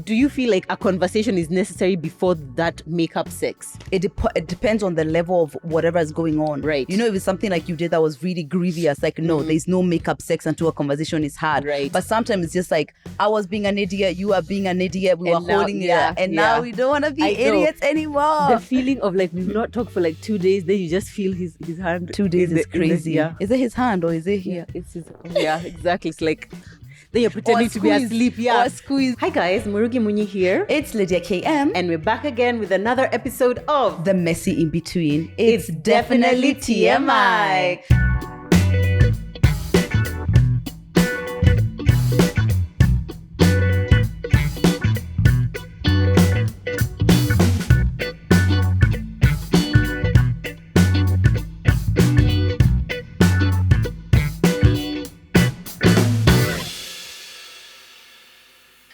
do you feel like a conversation is necessary before that makeup sex? It depends on the level of whatever is going on. Right. You know, if it's something like you did that was really grievous, like, no, there's no makeup sex until a conversation is had. Right. But sometimes it's just like, I was being an idiot, you are being an idiot, we were now- holding yeah, it. And yeah. now we don't want to be I know. idiots anymore. The feeling of like, we've not talked for like 2 days, then you just feel his hand. 2 days in is the- in the- crazy. yeah. Is it his hand or is it here? It's his, yeah, exactly. It's like, then you're pretending to be squeeze. asleep. Yeah. Or squeeze. Hi guys, Murugi Munyi here. It's Lydia KM. And we're back again with another episode of The Messy In Between. It's definitely TMI.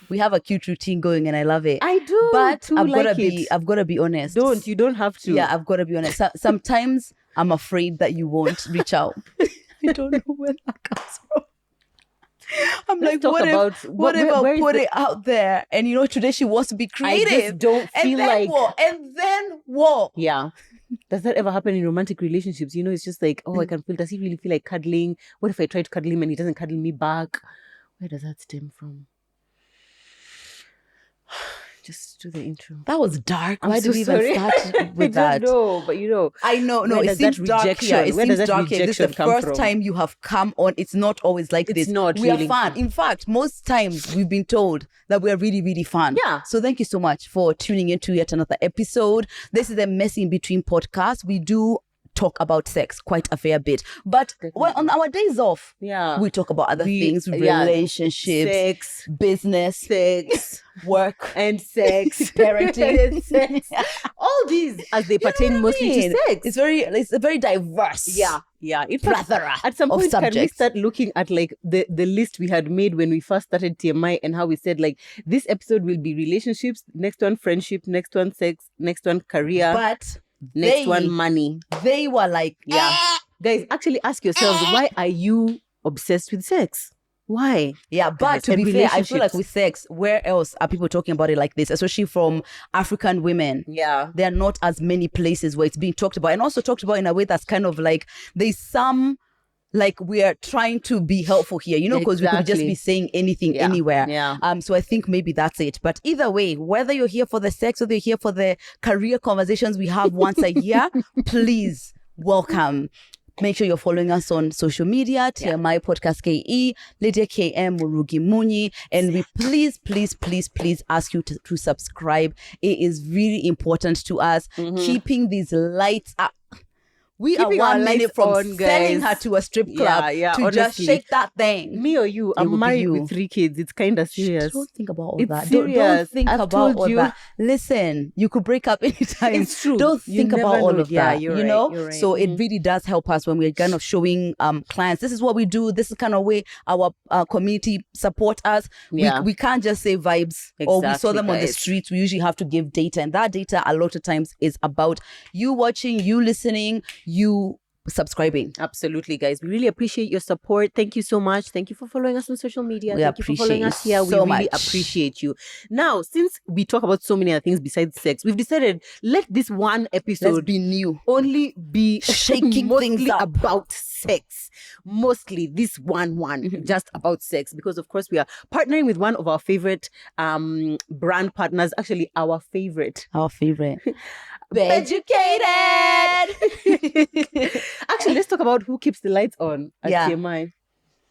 We have a cute routine going and I love it. I do, But too, I've like gotta be honest. You don't have to. Yeah, I've got to be honest. Sometimes I'm afraid that you won't reach out. I don't know where that comes from. I'm Let's like, talk what about if where I is put the- it out there? And you know, today she wants to be creative. I just don't and feel then like what? And then what? Yeah. Does that ever happen in romantic relationships? You know, it's just like, oh, I can feel, does he really feel like cuddling? What if I try to cuddle him and he doesn't cuddle me back? Where does that stem from? Just do the intro. That was dark. I'm Why so did we even sorry. start with that? I don't know, but you know. I know, no, Where it does that seems dark rejection- here. It where does seems that dark here. This is the rejection come first from? time you have come on. It's not always like It's this. not We really. are fun. In fact, most times we've been told that we are really, really fun. Yeah. So thank you so much for tuning into yet another episode. This is a Messy In Between podcast. We do talk about sex quite a fair bit. But well, on our days off, Yeah. we talk about other things, yeah, relationships, sex, business, sex, work. and sex, Parenting. and sex. All these as they pertain mostly to sex. It's a very diverse. Yeah. In fact, Plethora at some of point, can we subjects. start looking at like the list we had made when we first started TMI and how we said like this episode will be relationships, next one friendship, next one sex, next one career, But next one money. they were like, Yeah. Guys, actually ask yourselves, why are you obsessed with sex? Why? Yeah, but to And be fair, I feel like relationships. with sex, where else are people talking about it like this? Especially from African women. Yeah. There are not as many places where it's being talked about, and also talked about in a way that's kind of like there's some like we are trying to be helpful here, you know, because we could just Exactly. be saying anything anywhere. Yeah. So I think maybe that's it. But either way, whether you're here for the sex or you're here for the career conversations we have once a year, please welcome. Make sure you're following us on social media, TMI Podcast KE, Lydia KM, Murugi Munyi, and we please ask you to subscribe. It is really important to us. Keeping these lights up. We Keeping are our 1 minute lights from on, sending guys. her to a strip club Yeah, to just honestly. shake that thing. Me or you? It will I'm be married you. with 3 kids. It's kind of serious. Don't think about all It's that. Don't serious. think I've about told all you. that. Listen, you could break up anytime. It's true. Don't You think never about all know. of Yeah, that. you're You right, know? you're right. So it really does help us when we're kind of showing clients, this is what we do. This is kind of way our community support us. Yeah. We can't just say vibes or we saw Exactly, them on the guys. streets. We usually have to give data. And that data a lot of times is about you watching, you listening, you subscribing. Absolutely, guys. We really appreciate your support. Thank you so much. Thank you for following us on social media. We Thank you for following appreciate us here. so We really much. appreciate you. Now, since we talk about so many other things besides sex, we've decided let this one Let's episode be new. only be Shaking mostly things up. about sex. Mostly this one just about sex, because of course we are partnering with one of our favorite brand partners, actually our favorite. Our favorite. Educated. Actually, let's talk about who keeps the lights on at Yeah. TMI.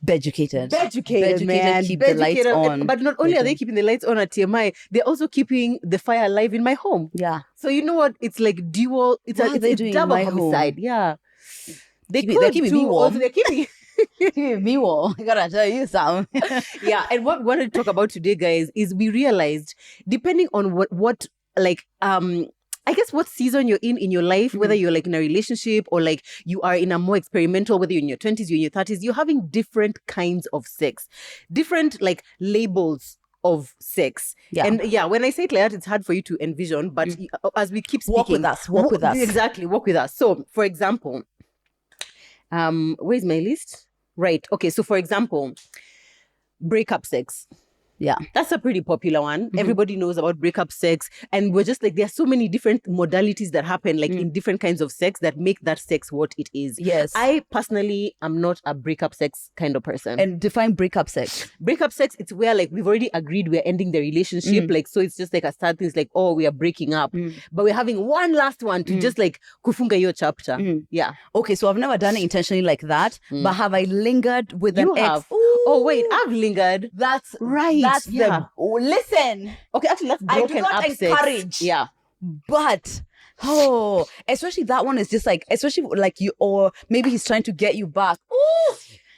Beducated. Beducated, man. Keep the lights Beducated. on. But not only They are they do. keeping the lights on at TMI, they're also keeping the fire alive in my home. Yeah. So you know what? It's like dual. It's What a, are it's they a doing in double my home? homicide. Yeah. They're keeping me warm. They're keeping. Me, I gotta tell you something. Yeah. And what we wanted to talk about today, guys, is we realized depending on what like I guess what season you're in your life, whether you're like in a relationship or like you are in a more experimental, whether you're in your 20s, you're in your 30s, you're having different kinds of sex, different like labels of sex. Yeah. And yeah, when I say it like that, it's hard for you to envision, but as we keep speaking, Walk with us, walk with us. Exactly, walk with us. So for example, where's my list? Right. Okay. So for example, breakup sex. Yeah. That's a pretty popular one. Everybody knows about breakup sex. And we're just like, there are so many different modalities that happen, like in different kinds of sex that make that sex what it is. Yes. I personally am not a breakup sex kind of person. And define breakup sex. Breakup sex, it's where like we've already agreed we're ending the relationship. Like, so it's just like a sad thing. It's like, oh, we are breaking up. But we're having one last one to just like kufunga your chapter. Yeah. Okay, so I've never done it intentionally like that. But have I lingered with You an have. ex? Ooh, Oh, wait, I've lingered. that's Right, That's yeah. listen. Okay, actually, that's I do broken not up sex. encourage. Yeah. But especially that one is just like, especially like you, or maybe he's trying to get you back. Ooh,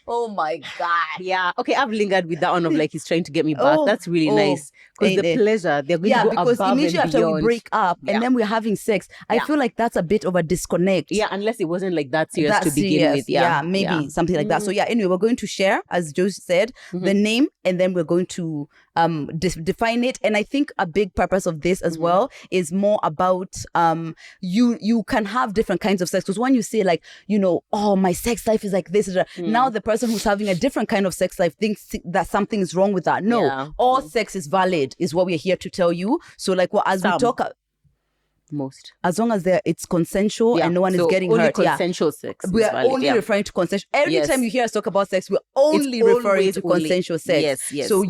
oh my God. Yeah. Okay, I've lingered with that one of like he's trying to get me back. That's really nice. Because ain't the it? pleasure, they're going to go because above immediately and after beyond. we break up and then we're having sex, I feel like that's a bit of a disconnect. Yeah, unless it wasn't like that serious That's to begin serious. with. Yeah, maybe something like that. So yeah, anyway, we're going to share, as Joe said, the name, and then we're going to define it. And I think a big purpose of this as well is more about you can have different kinds of sex. Because when you say like, you know, oh, my sex life is like this, now the person who's having a different kind of sex life thinks that something is wrong with that. No, all sex is valid, is what we're here to tell you. So like, well, as we talk, most, as long as it's consensual and no one is getting only hurt. Consensual sex. We are only referring to consensual. Every time you hear us talk about sex, we're only referring to consensual sex. Yes. So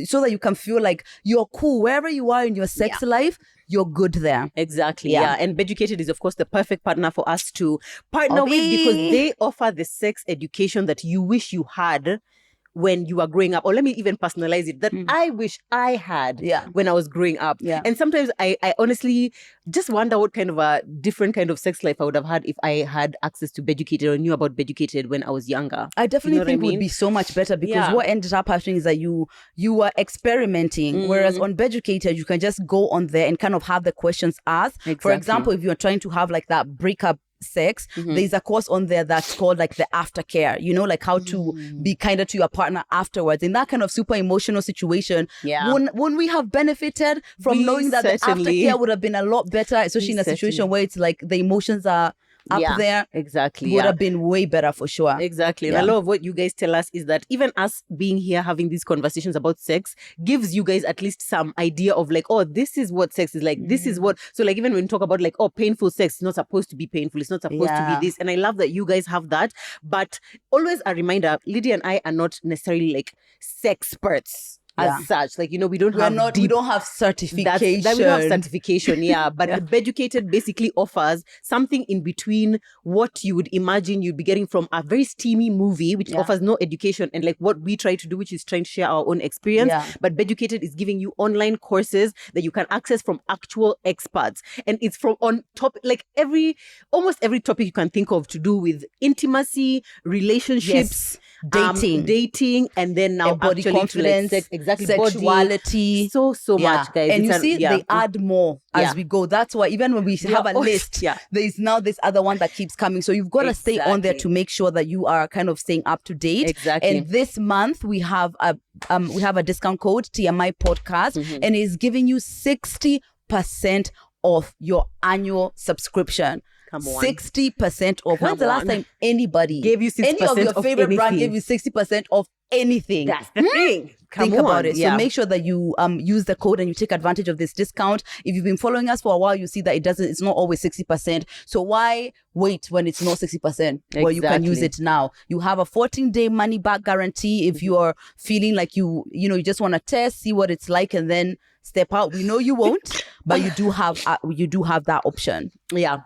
so that you can feel like you're cool wherever you are in your sex life. You're good there. Exactly. Yeah. And Beducated is, of course, the perfect partner for us to partner with, because they offer the sex education that you wish you had when you are growing up. Or let me even personalize it, that I wish I had when I was growing up. And sometimes I honestly just wonder what kind of a different kind of sex life I would have had if I had access to Beducated or knew about Beducated when I was younger. I definitely think it would be so much better, because what ended up happening is that you were experimenting, whereas on Beducated you can just go on there and kind of have the questions asked. For example, if you're trying to have like that breakup sex, there's a course on there that's called like the aftercare, you know, like how to be kinder to your partner afterwards in that kind of super emotional situation. Wouldn't we have benefited from knowing that the aftercare would have been a lot better, especially in a situation where it's like the emotions are up there? Exactly. Would have been way better for sure. Exactly. And a lot of what you guys tell us is that even us being here having these conversations about sex gives you guys at least some idea of like, oh, this is what sex is like. This is what, so like even when we talk about like, oh, painful sex, it's not supposed to be painful. It's not supposed to be this. And I love that you guys have that. But always a reminder, Lydia and I are not necessarily like sex experts. As such, like, you know, we don't have certification. That we don't have certification, but Beducated basically offers something in between what you would imagine you'd be getting from a very steamy movie, which offers no education, and like what we try to do, which is trying to share our own experience. But Beducated is giving you online courses that you can access from actual experts, and it's from on top, like almost every topic you can think of to do with intimacy, relationships. Dating, and then now body confidence, like sex, sexuality, body. So much, guys. And you see, they add more as we go. That's why even when we have a list, there's now this other one that keeps coming. So you've got to stay on there to make sure that you are kind of staying up to date. Exactly. And this month we have a discount code, TMI Podcast, and it's giving you 60% off your annual subscription. Come on. 60% off. When's the last time anybody gave you 60% any of your favorite brand gave you 60% off anything? That's the thing. Think about it. So make sure that you use the code and you take advantage of this discount. If you've been following us for a while, you see that it's not always 60%. So why wait when it's not 60%? Well, you can use it now. You have a 14-day money back guarantee if you are feeling like you just want to test, see what it's like, and then step out. We know you won't, but you do have that option. Yeah.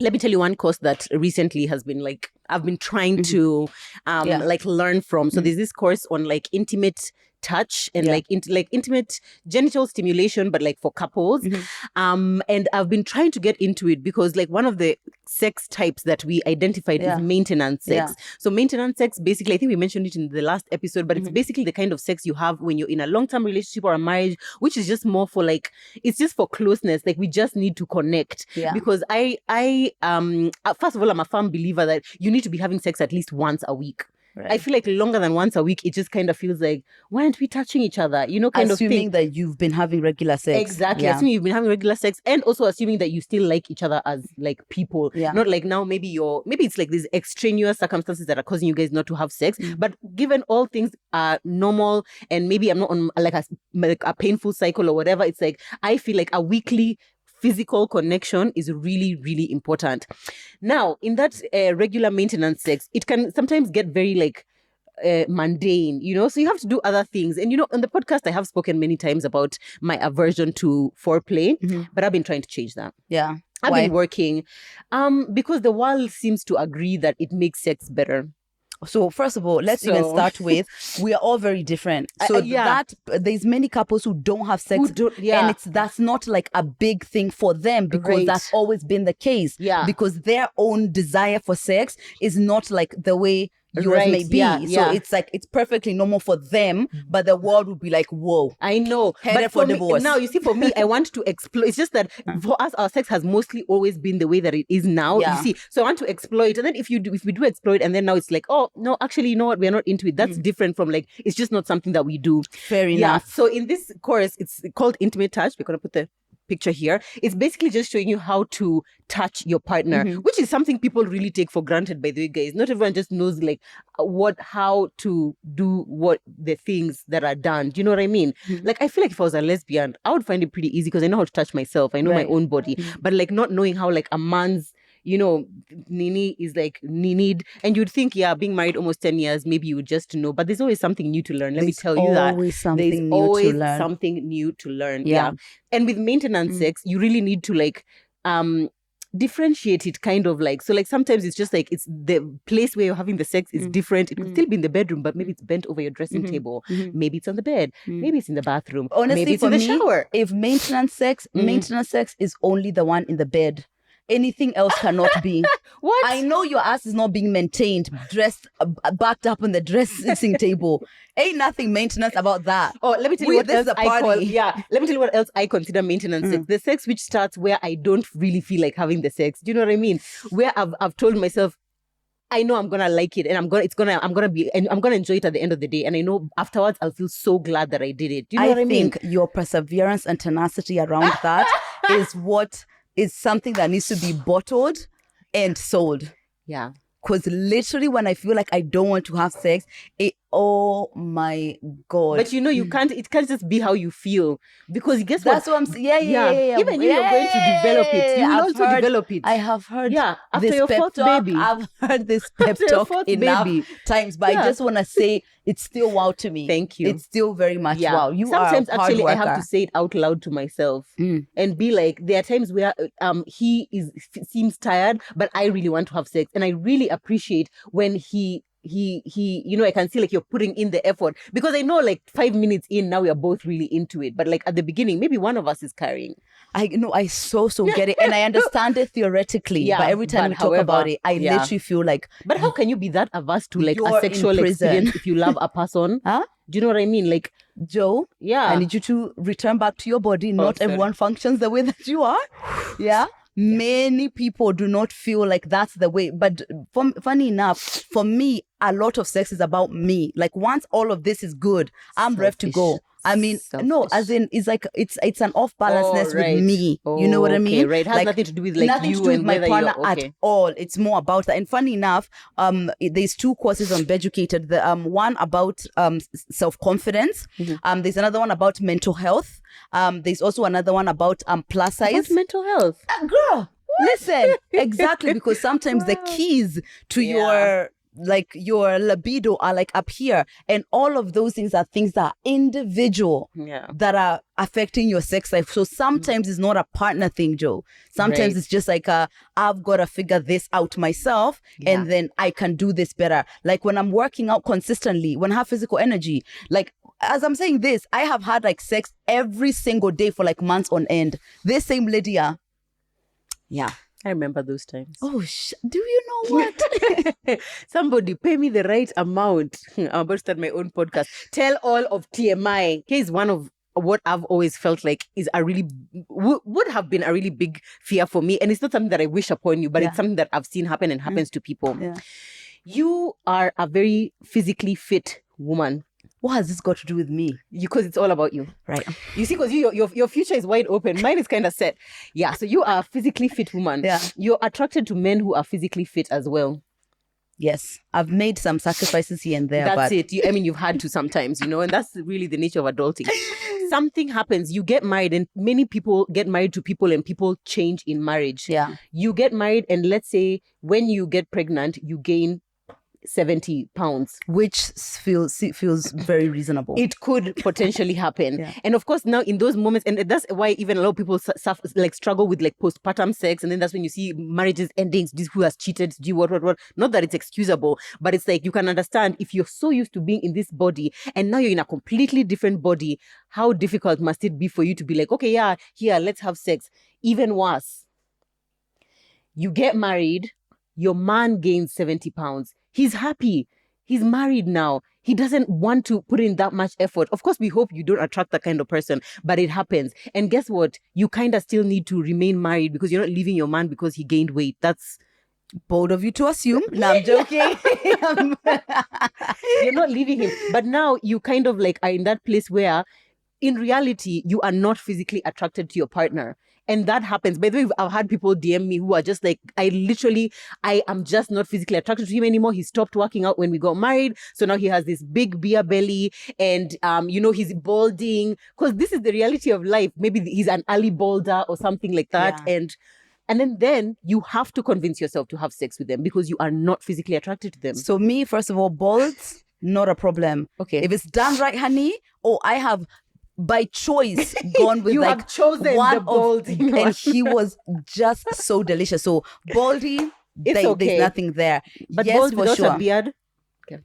Let me tell you one course that recently has been like, I've been trying to like learn from. So there's this course on like intimate touch and like intimate genital stimulation, but like for couples. And I've been trying to get into it because like one of the sex types that we identified is maintenance sex. So maintenance sex, basically, I think we mentioned it in the last episode, but it's basically the kind of sex you have when you're in a long-term relationship or a marriage, which is just more for like, it's just for closeness. Like we just need to connect. Because I first of all, I'm a firm believer that you need to be having sex at least once a week. I feel like longer than once a week, it just kind of feels like, why aren't we touching each other? You know, kind of thing. Assuming that you've been having regular sex. Exactly. Assuming you've been having regular sex, and also assuming that you still like each other as like people. Yeah. Not like now maybe it's like these extraneous circumstances that are causing you guys not to have sex. But given all things are normal, and maybe I'm not on like a painful cycle or whatever, it's like I feel like a weekly physical connection is really, really important. Now, in that regular maintenance sex, it can sometimes get very like mundane, you know, so you have to do other things. And, you know, on the podcast, I have spoken many times about my aversion to foreplay, but I've been trying to change that. Yeah. I've been working because the world seems to agree that it makes sex better. So first of all, let's even start with, we are all very different. So that there's many couples who don't have sex, and that's not like a big thing for them, because that's always been the case. Yeah. Because their own desire for sex is not like the way yours may be. So it's like, it's perfectly normal for them, but the world would be like, whoa. I know. Headed for divorce. Now, you see, for me, I want to explore. It's just that for us, our sex has mostly always been the way that it is now. You see, so I want to exploit. And then if we do exploit, and then now it's like, oh, no, actually, you know what? We're not into it. That's different from like, it's just not something that we do. Fair enough. So in this course, it's called Intimate Touch. We're going to put the picture here. It's basically just showing you how to touch your partner, which is something people really take for granted, by the way, guys. Not everyone just knows like how to do what the things that are done. Do you know what I mean? Like, I feel like if I was a lesbian, I would find it pretty easy because I know how to touch myself. I know my own body, but like not knowing how like a man's, you know, nini is like ninied, and you'd think, being married almost 10 years, maybe you would just know, but there's always something new to learn. Let me tell you that. There's always something new to learn. Yeah. And with maintenance sex, you really need to like differentiate it, kind of like, so like sometimes it's just like, it's the place where you're having the sex is different. It could still be in the bedroom, but maybe it's bent over your dressing table. Maybe it's on the bed. Maybe it's in the bathroom. Honestly, maybe it's for in the shower. If maintenance sex is only the one in the bed. Anything else cannot be. What? I know your ass is not being maintained, dressed, backed up on the dressing table. Ain't nothing maintenance about that. Oh, let me tell you what else let me tell you what else I consider maintenance sex. The sex which starts where I don't really feel like having the sex. Do you know what I mean? Where I've told myself, I know I'm gonna like it, and I'm gonna enjoy it at the end of the day, and I know afterwards I'll feel so glad that I did it. Do you know what I mean? I think your perseverance and tenacity around that is something that needs to be bottled and sold. Yeah. Because literally when I feel like I don't want to have sex, oh my God. But you know, it can't just be how you feel. Because guess what? That's what I'm saying. Yeah. Even if you're going to develop it, you will also develop it. I have heard after your fourth baby. I've heard this pep talk enough times, but I just want to say it's still wow to me. Thank you. It's still very much wow. Sometimes actually I have to say it out loud to myself and be like, there are times where he seems tired, but I really want to have sex, and I really appreciate when he you know, I can see like you're putting in the effort, because I know like 5 minutes in now we are both really into it, but like at the beginning maybe one of us is carrying. I so get it, and I understand it theoretically, but every time we talk about it, I literally feel like, but how can you be that averse to like a sexual experience if you love a person? Huh? Do you know what I mean? Like, Joe, I need you to return back to your body. Not everyone functions the way that you are. Many people do not feel like that's the way. But funny enough, for me, a lot of sex is about me. Like once all of this is good, I'm ready to go. I mean, no, as in, it's like, it's an off-balanceness with me. You know what I mean? Right. It has like, nothing to do with like nothing you to do with my partner at all. It's more about that. And funny enough, there's 2 courses on Beducated. The one about self-confidence. There's another one about mental health. There's also another one about plus size. About mental health. Girl, listen. Exactly, because sometimes the keys to your libido are like up here, and all of those things are things that are individual, that are affecting your sex life. So sometimes it's not a partner thing, Joe. Sometimes it's just like I've got to figure this out myself, and then I can do this better. Like when I'm working out consistently, when I have physical energy, like as I'm saying this, I have had like sex every single day for like months on end. This same Lydia. Yeah. I remember those times. Oh, do you know what? Somebody pay me the right amount. I'm about to start my own podcast. Tell all of TMI. Here's one of what I've always felt like is a really, would have been a really big fear for me. And it's not something that I wish upon you, but it's something that I've seen happen and happens to people. You are a very physically fit woman. What has this got to do with me? Because it's all about you. Right. You see, because your future is wide open. Mine is kind of set. Yeah, so you are a physically fit woman. Yeah. You're attracted to men who are physically fit as well. Yes. I've made some sacrifices here and there. That's it. You've had to sometimes, and that's really the nature of adulting. Something happens, you get married, and many people get married to people and people change in marriage. Yeah. You get married, and let's say when you get pregnant, you gain 70 pounds, which feels very reasonable. It could potentially happen. Yeah. And of course, now in those moments, and that's why even a lot of people suffer, struggle with postpartum sex, and then that's when you see marriages ending. This who has cheated, what. Not that it's excusable, but it's like you can understand if you're so used to being in this body and now you're in a completely different body, how difficult must it be for you to be like, okay, yeah, here, let's have sex. Even worse, you get married, your man gains 70 pounds. He's happy. He's married now. He doesn't want to put in that much effort. Of course, we hope you don't attract that kind of person, but it happens. And guess what? You kind of still need to remain married because you're not leaving your man because he gained weight. That's bold of you to assume. No, I'm joking. You're not leaving him. But now you kind of are in that place where in reality, you are not physically attracted to your partner. And that happens. By the way, I've had people DM me who are just like, I am just not physically attracted to him anymore. He stopped working out when we got married. So now he has this big beer belly and, he's balding. Because this is the reality of life. Maybe he's an early balder or something like that. Yeah. And then you have to convince yourself to have sex with them because you are not physically attracted to them. So me, first of all, balds, not a problem. Okay. If it's done right, honey, I have by choice gone with you have chosen one the balding and he was just so delicious. So baldy, okay. There's nothing there. But yes, bald for without sure. a beard? Okay.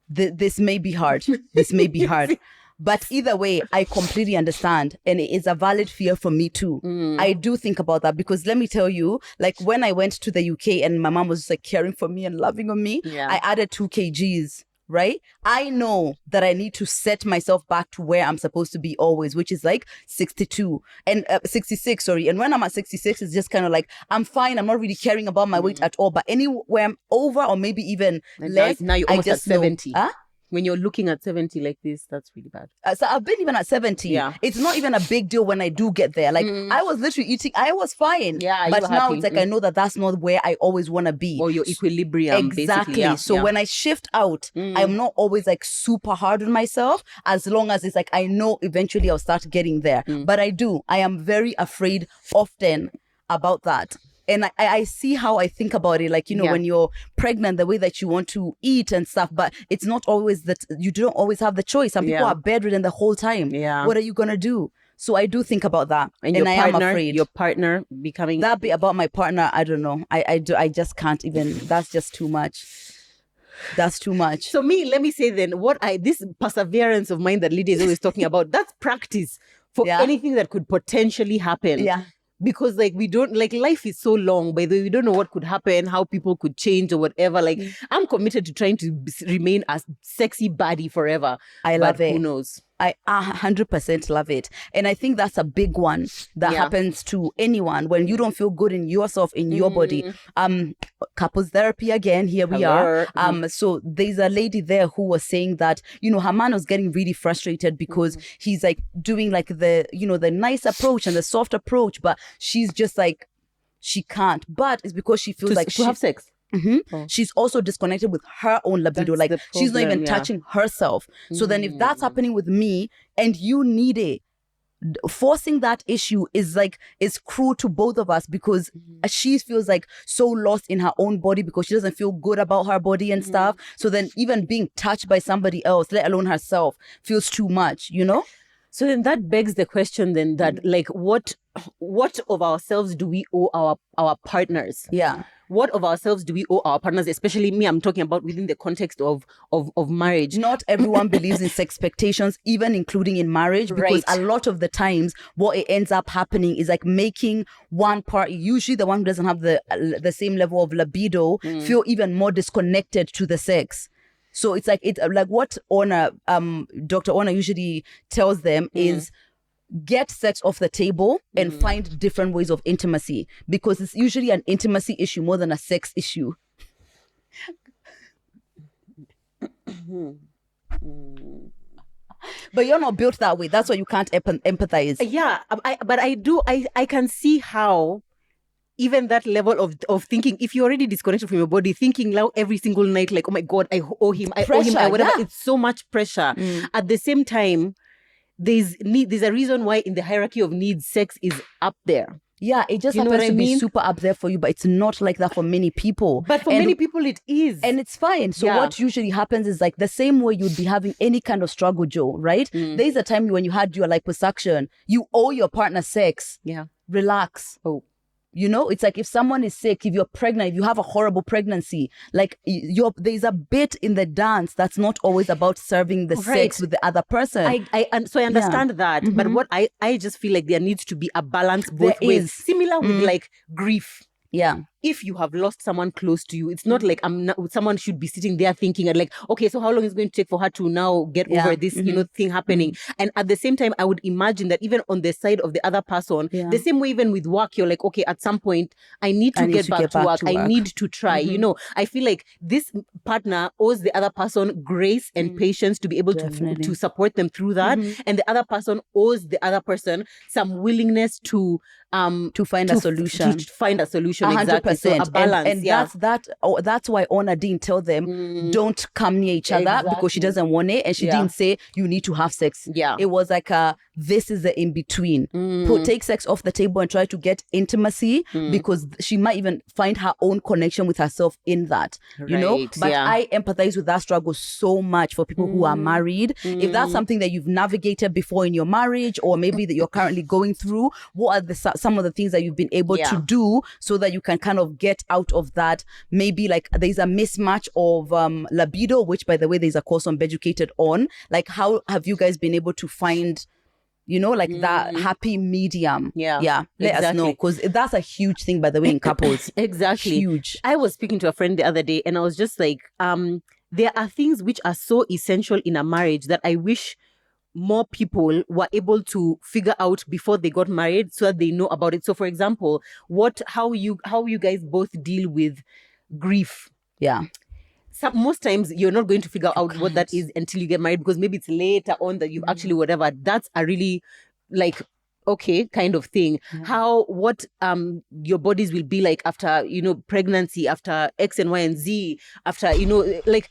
This may be hard. This may be hard. But either way, I completely understand. And it is a valid fear for me too. I do think about that because let me tell you, when I went to the UK and my mom was just caring for me and loving on me, I added 2 kgs. Right? I know that I need to set myself back to where I'm supposed to be always, which is 62 and 66, sorry. And when I'm at 66, it's just kind of I'm fine. I'm not really caring about my weight at all. But anywhere I'm over or maybe even less, now you're almost at 70. Huh? When you're looking at 70 like this, that's really bad. So I've been even at 70. Yeah. It's not even a big deal when I do get there. I was literally eating, I was fine. Yeah, but now happy. it's I know that that's not where I always want to be. Or your equilibrium, exactly. Yeah. So when I shift out, I'm not always super hard on myself, as long as it's I know eventually I'll start getting there. But I am very afraid often about that. And I see how I think about it, when you're pregnant, the way that you want to eat and stuff, but it's not always that you don't always have the choice. Some people are bedridden the whole time. Yeah. What are you going to do? So I do think about that. And your I partner, am afraid. Your partner becoming... That bit about my partner, I don't know. I just can't even, that's just too much. That's too much. So let me say then, this perseverance of mine that Lydia is always talking about, that's practice for anything that could potentially happen. Yeah. Because we don't life is so long, by the way, we don't know what could happen, how people could change or whatever. I'm committed to trying to remain a sexy baddie forever. I love it. Who knows? I 100% love it. And I think that's a big one that happens to anyone when you don't feel good in yourself, in your body. Couples therapy again, here we are. So there's a lady there who was saying that, her man was getting really frustrated because he's doing the, the nice approach and the soft approach, but she's just she can't. But it's because she feels to have sex. Oh. She's also disconnected with her own libido. She's not even touching herself. So then if that's happening with me and you need it, forcing that issue is cruel to both of us because she feels so lost in her own body because she doesn't feel good about her body and stuff. So then even being touched by somebody else, let alone herself, feels too much, So then that begs the question then that what of ourselves do we owe our partners? Yeah. What of ourselves do we owe our partners? Especially me, I'm talking about within the context of marriage. Not everyone believes in sex expectations, even including in marriage, because a lot of the times what it ends up happening is making one party, usually the one who doesn't have the same level of libido, feel even more disconnected to the sex. So it's what Dr. Orna usually tells them is get sex off the table and find different ways of intimacy, because it's usually an intimacy issue more than a sex issue. But you're not built that way. That's why you can't empathize. Yeah, but I can see how even that level of thinking, if you're already disconnected from your body, thinking loud every single night, like, oh my God, I owe him, whatever. Yeah. It's so much pressure. At the same time, there's a reason why in the hierarchy of needs, sex is up there. Yeah, it just happens to be super up there for you, but it's not like that for many people. But for many people, it is. And it's fine. So what usually happens is like the same way you'd be having any kind of struggle, Joe, right? There's a time when you had your liposuction, you owe your partner sex. Yeah. Relax. Oh. You know, it's like if someone is sick, if you're pregnant, if you have a horrible pregnancy, like there's a bit in the dance that's not always about serving the sex with the other person. I understand that, but what I just feel like there needs to be a balance both ways. Similar with like grief. Yeah. If you have lost someone close to you, it's not like someone should be sitting there thinking like, okay, so how long is it going to take for her to now get over this, thing happening? And at the same time, I would imagine that even on the side of the other person, the same way, even with work, you're like, okay, at some point, I need to get back to work. I need to try, I feel like this partner owes the other person grace and patience to be able to support them through that. And the other person owes the other person some willingness to find a solution. To find a solution, 100%. Exactly. So a balance, and that's why Ona didn't tell them don't come near each other because she doesn't want it, and she didn't say you need to have sex. Yeah, it was like this is the in between. Take sex off the table and try to get intimacy because she might even find her own connection with herself in that. You know, but I empathize with that struggle so much for people who are married. If that's something that you've navigated before in your marriage, or maybe that you're currently going through, what are some of the things that you've been able to do so that you can kind of get out of that? Maybe like there's a mismatch of libido, which by the way there's a course on Beducated on. Like, how have you guys been able to find, like that happy medium? Let us know, because that's a huge thing, by the way, in couples. Exactly. Huge. I was speaking to a friend the other day and I was just like, there are things which are so essential in a marriage that I wish more people were able to figure out before they got married so that they know about it. So for example, how you guys both deal with grief. Yeah. Most times you're not going to figure out what that is until you get married, because maybe it's later on that you actually whatever. That's a really like okay kind of thing. What your bodies will be like after pregnancy, after X and Y and Z, after like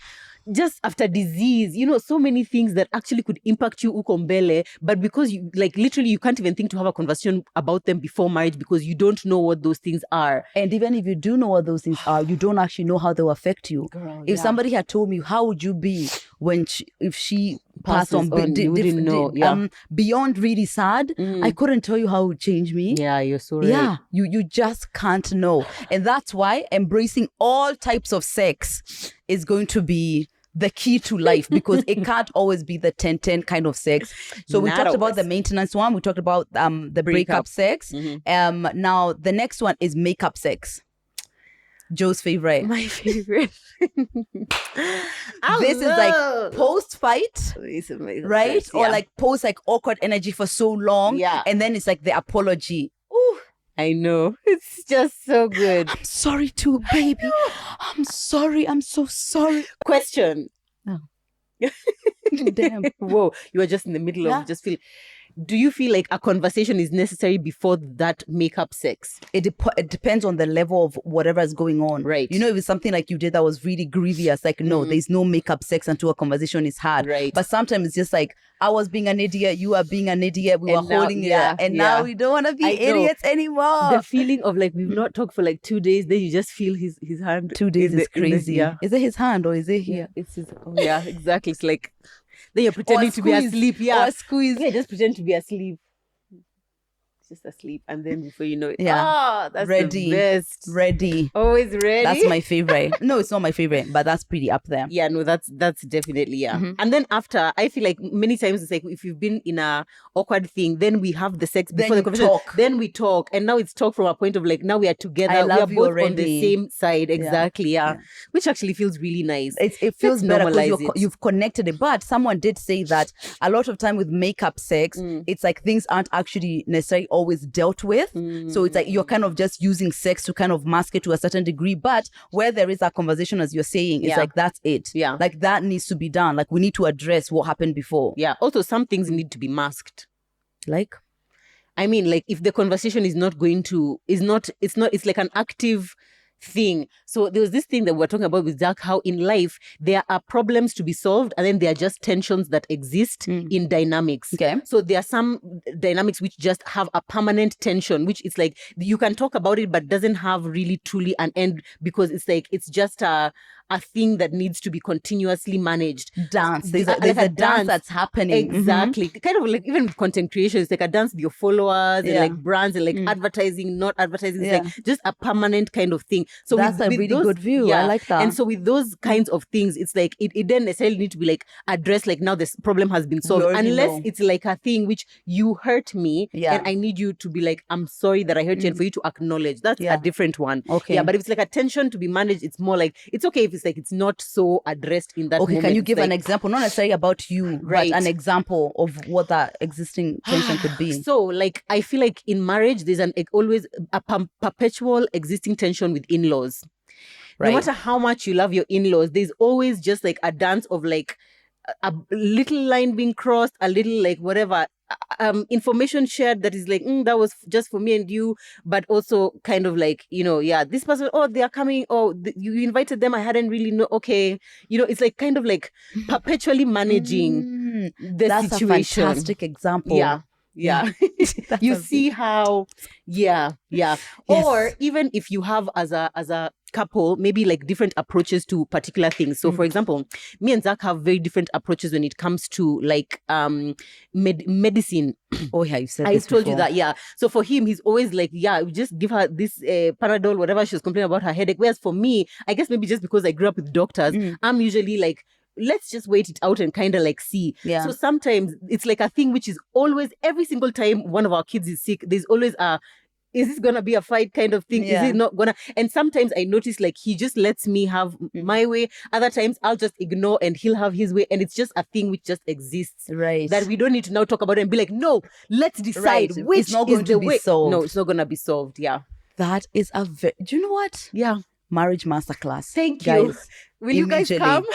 just after disease, so many things that actually could impact you uko mbele, but because you like literally you can't even think to have a conversation about them before marriage because you don't know what those things are. And even if you do know what those things are, you don't actually know how they will affect you. Girl, if somebody had told me, how would you be if she passed on, you wouldn't know. Beyond really sad, I couldn't tell you how it would change me. Yeah, you're so right. Yeah, you just can't know. And that's why embracing all types of sex is going to be the key to life, because it can't always be the 10-10 kind of sex. So we talked about the maintenance one. We talked about the breakup sex. Now the next one is makeup sex. Joe's favorite. My favorite. This is like post-fight, right? Or like post like awkward energy for so long. Yeah. And then it's like the apology. I know. It's just so good. I'm sorry too, baby. I'm sorry. I'm so sorry. Question. Oh. Damn. Whoa. You are just in the middle of just feel. Do you feel like a conversation is necessary before that makeup sex? It depends on the level of whatever is going on. Right. If it's something like you did that was really grievous, like, no, there's no makeup sex until a conversation is had. Right. But sometimes it's just like, I was being an idiot, you are being an idiot, we were holding it. And now we don't want to be idiots anymore. The feeling of like, we've not talked for like 2 days, then you just feel his hand. 2 days is crazy. Is it his hand or is it here? It's his, exactly. It's like, then you're pretending to be asleep. Or squeeze. Yeah, just pretend to be asleep. Just asleep. And then before you know it, that's ready. The best. Ready. Always ready. That's my favorite. No, it's not my favorite, but that's pretty up there. Yeah, no, that's definitely, And then after, I feel like many times it's like, if you've been in a awkward thing, then we have the sex before the conversation. Then we talk. And now it's talk from a point of like, now we are together. I love we are both already. On the same side. Exactly, Which actually feels really nice. It feels better because you've connected it. But someone did say that a lot of time with makeup sex, it's like things aren't actually necessarily always always dealt with. So it's like you're kind of just using sex to kind of mask it to a certain degree. But where there is that conversation, as you're saying, it's like, that's it. Yeah. Like that needs to be done. Like we need to address what happened before. Yeah. Also, some things need to be masked. Like? I mean, like if the conversation is not going to, it's like an active thing. So there was this thing that we were talking about with Zach, how in life there are problems to be solved and then there are just tensions that exist in dynamics. Okay. So there are some dynamics which just have a permanent tension, which is like you can talk about it but doesn't have really truly an end, because it's like it's just a thing that needs to be continuously managed. Dance. There's a dance that's happening. Exactly. Kind of like even with content creation, it's like a dance with your followers and like brands and like advertising, not advertising. It's like just a permanent kind of thing. So that's a really good view. I like that. And so with those kinds of things, it's like it didn't necessarily need to be like addressed like now this problem has been solved. Unless it's like a thing which you hurt me and I need you to be like, I'm sorry that I hurt you, and for you to acknowledge. That's a different one. Okay. Yeah, but if it's like a tension to be managed, it's more like it's okay if it's like it's not so addressed in that moment. Can you give like, an example? Not necessarily about you, but an example of what that existing tension could be. So like I feel like in marriage there's always a perpetual existing tension with in-laws. Right. No matter how much you love your in-laws, there's always just like a dance of like a little line being crossed, a little like whatever information shared that is like that was just for me and you, but also kind of like, you know, this person, they are coming, you invited them, I hadn't really know, okay, you know, it's like kind of like perpetually managing the that's situation. A fantastic example. Yeah. You see how yes. Or even if you have as a couple maybe like different approaches to particular things. So for example, me and Zach have very different approaches when it comes to like medicine. Oh yeah, you said I this told before. you that. So for him, he's always like, just give her this Panadol, whatever she was complaining about her headache. Whereas for me, I guess maybe just because I grew up with doctors, I'm usually like, let's just wait it out and kind of like see. So sometimes it's like a thing which is always, every single time one of our kids is sick, there's always is this gonna be a fight kind of thing? Is it not gonna? And sometimes I notice like he just lets me have my way. Other times I'll just ignore and he'll have his way. And it's just a thing which just exists. Right. That we don't need to now talk about it and be like, no, let's decide which it's not going is to the be way. solved. No, it's not gonna be solved. Yeah. That is do you know what? Yeah. Marriage masterclass. Thank you. Guys, will you guys come?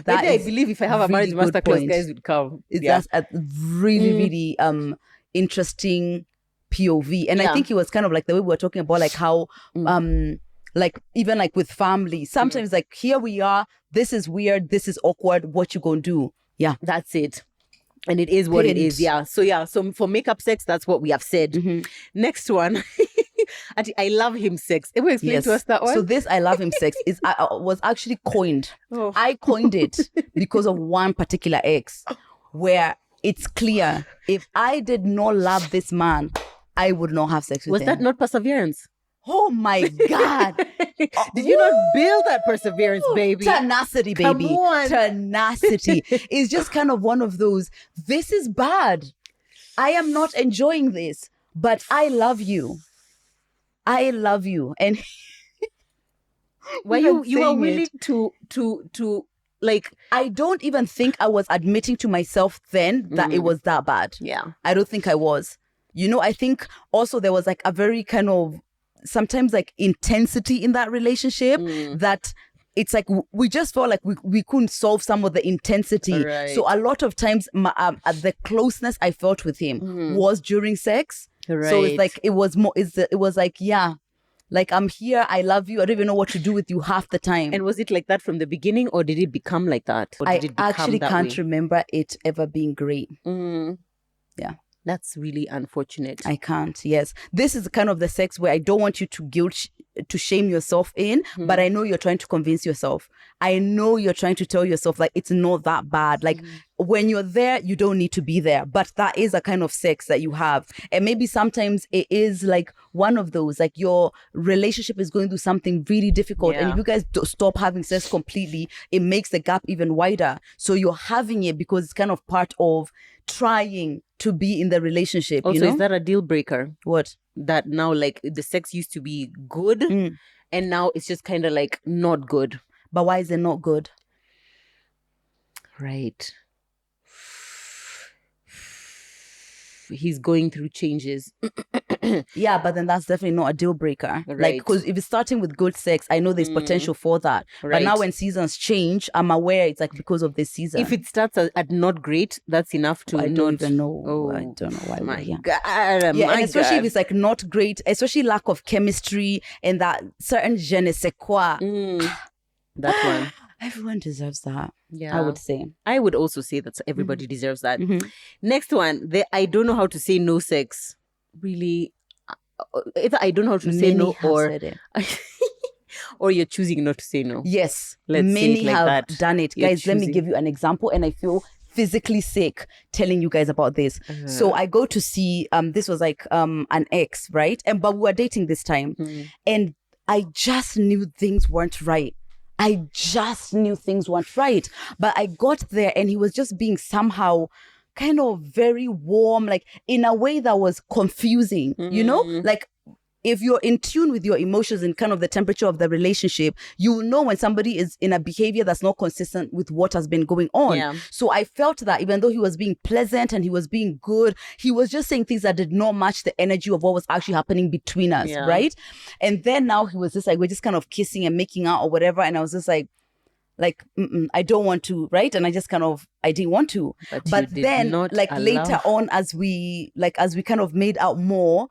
I believe if I have a marriage really good masterclass, point. guys would come. That's a really, really interesting POV. And I think it was kind of like the way we were talking about like how like even like with family, sometimes like here we are, this is weird, this is awkward, what you gonna do? Yeah. That's it. And it is what it is. So for makeup sex, that's what we have said. Next one. I love him sex. Ever explain to us that one? So this I love him sex was actually coined. I coined it because of one particular ex where it's clear if I did not love this man, I would not have sex with him. Was that not perseverance? Oh my God. Did you not build that perseverance, baby? Tenacity, baby. Come on. Tenacity. It's just kind of one of those, this is bad. I am not enjoying this, but I love you. I love you. And were you are willing to like, I don't even think I was admitting to myself then that it was that bad. Yeah. I don't think I was. You know, I think also there was like a very kind of sometimes like intensity in that relationship that it's like we just felt like we couldn't solve some of the intensity. Right. So a lot of times the closeness I felt with him was during sex. Right. So it's like it was like, like I'm here, I love you, I don't even know what to do with you half the time. And was it like that from the beginning, or did it become like that? Or did it become actually that can't way? remember it ever being great. Yeah. That's really unfortunate. I can't. Yes. This is kind of the sex where I don't want you to shame yourself in, but I know you're trying to convince yourself. I know you're trying to tell yourself like it's not that bad. Like when you're there, you don't need to be there. But that is a kind of sex that you have. And maybe sometimes it is like one of those, like your relationship is going through something really difficult. And if you guys stop having sex completely, it makes the gap even wider. So you're having it because it's kind of part of trying to be in the relationship. Also, you know? is that a deal breaker? What? That now like the sex used to be good and now it's just kind of like not good. But why is it not good? Right. he's going through changes. Yeah, but then that's definitely not a deal breaker. Like, Right. because if it's starting with good sex, I know there's potential for that. But now Right. when seasons change, I'm aware it's like because of this season. If it starts at not great, that's enough to I not. don't even know. Oh, I don't know why we're my here. God. Yeah, my and especially if God. it's like not great, especially lack of chemistry and that certain je ne sais quoi. That one. Everyone deserves that. Yeah. I would say. I would also say that everybody deserves that. Mhm. Next one, I don't know how to say no sex. Really, either I don't know how to say Many no, have or said it. or you're choosing not to say no. Yes, Let's say many it like have that. done it. You're Guys, let me choosing. give you an example, and I feel physically sick telling you guys about this. So I go to see this was like an ex, right? But we were dating this time, and I just knew things weren't right. I just knew things weren't right. But I got there and he was just being somehow kind of very warm, like in a way that was confusing, you know? Like if you're in tune with your emotions and kind of the temperature of the relationship, you will know when somebody is in a behavior that's not consistent with what has been going on. Yeah. So I felt that even though he was being pleasant and he was being good, he was just saying things that did not match the energy of what was actually happening between us, Yeah. right? And then now he was just like, we're just kind of kissing and making out or whatever. And I was just like, I don't want to, right? And I just kind of, I didn't want to. But you did then not like allow. later on, as we kind of made out more,